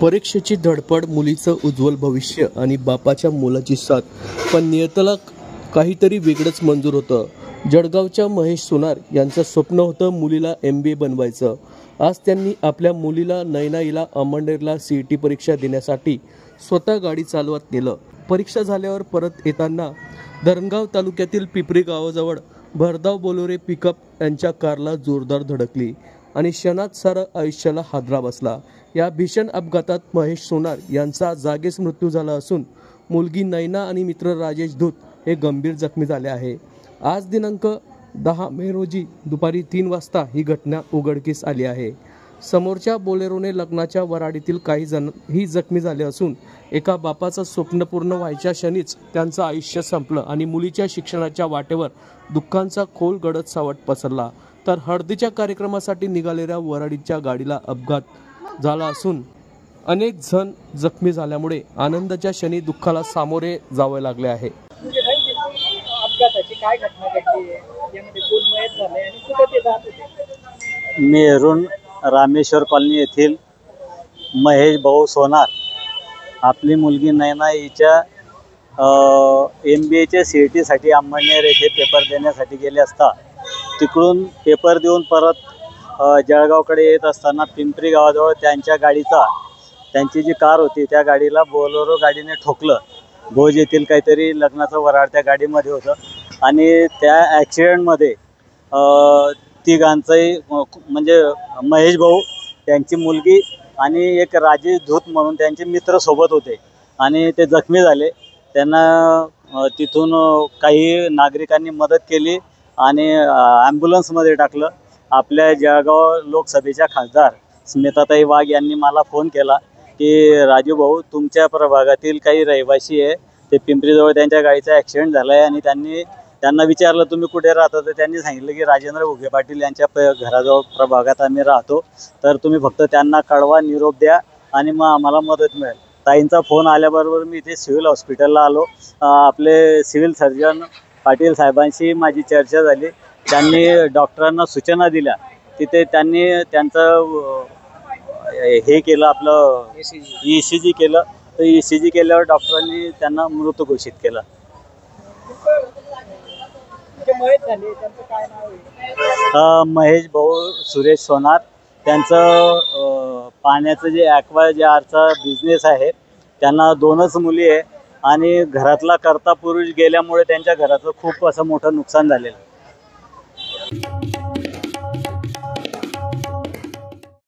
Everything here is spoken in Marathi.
परीक्षेची धडपड, मुलीचं उज्ज्वल भविष्य आणि बापाच्या मुलाची साथ, पण नियतीला काहीतरी वेगळंच मंजूर होतं. जळगावच्या महेश सोनार यांचं स्वप्न होतं मुलीला MBA बनवायचं. आज त्यांनी आपल्या मुलीला नयनाईला अमळनेरला CET परीक्षा देण्यासाठी स्वतः गाडी चालवत नेलं. परीक्षा झाल्यावर परत येताना धरणगाव तालुक्यातील पिपरी गावाजवळ भरधाव बोलेरो पिकअप यांच्या कारला जोरदार धडकली आणि क्षणात सारं आयुष्याला हादरा बसला. या भीषण अपघातात महेश सोनार यांचा जागीच मृत्यू झाला असून मुलगी नयना आणि मित्र राजेश धूत हे गंभीर जखमी झाले आहे. आज दिनांक 10 मे रोजी दुपारी 3 वाजता ही घटना उघडकीस आली आहे. समोरच्या बोलेरोने लग्नाच्या वराडीतील काही जणही जखमी झाले असून एका बापाचं स्वप्न पूर्ण व्हायच्या क्षणीच त्यांचं आयुष्य संपलं आणि मुलीच्या शिक्षणाच्या वाटेवर दुःखांचा खोल गडद सावट पसरला. तर हळदीच्या कार्यक्रमासाठी निघालेल्या वराडीच्या गाडीला अपघात झाला असून अनेक जण जखमी झाल्यामुळे आनंदाच्या क्षणी दुःखाला सामोरे जावे लागले आहे. अपघाताची काय घटना घडली आहे, यामध्ये कोण मयत झाले आणि कुठे ते जात होते? मेहरून रामेश्वर कॉलनी येथील महेश भाऊ सोनार आपली मुलगी नयना हिच्या MBAच्या CETसाठी अमळनेर येथे पेपर देण्यासाठी गेले असता तिकडून पेपर देऊन परत जळगावकडे येत असताना पिंपरी गावाजवळ त्यांची जी कार होती त्या गाडीला बोलेरो गाडीने ठोकलं. भोज येथील काहीतरी लग्नाचं वराड त्या गाडीमध्ये होतं आणि त्या ॲक्सिडेंटमध्ये तिघांचंही म्हणजे महेश भाऊ, त्यांची मुलगी आणि एक राजेश धूत म्हणून त्यांचे मित्र सोबत होते आणि ते जखमी झाले. त्यांना तिथून काही नागरिकांनी मदत केली आणि ॲम्ब्युलन्समध्ये टाकलं. आपल्या जळगाव लोकसभेच्या खासदार स्मिताताई वाघ यांनी मला फोन केला की राजू भाऊ, तुमच्या प्रभागातील काही रहिवासी आहे, ते पिंपरीजवळ त्यांच्या गाडीचा ॲक्सिडेंट झाला आहे आणि त्यांना विचारलं तुम्ही कुठे राहता, तर त्यांनी सांगितलं की राजेंद्र घुगे पाटील यांच्या घराजवळ प्रभागात आम्ही राहतो, तर तुम्ही फक्त त्यांना कळवा, निरोप द्या आणि मग आम्हाला मदत मिळेल. ताईंचा फोन आल्याबरोबर मी इथे सिव्हिल हॉस्पिटलला आलो. आपले सिव्हिल सर्जन पाटील साहेबांशी माझी चर्चा झाली. त्यांनी डॉक्टरांना सूचना दिल्या. तिथे त्यांनी त्यांचं हे केलं, आपलं ECG केलं. तर ECG केल्यावर डॉक्टरांनी त्यांना मृत घोषित केलं. महेश भाऊ सुरेश सोनार, त्यांचं पाण्याचं जे ॲक्वाजारचा बिझनेस आहे. त्यांना 2च मुली आहे आणि घरातला कर्ता पुरुष गेल्यामुळे त्यांच्या घराचं खूप असं मोठं नुकसान झालेलं.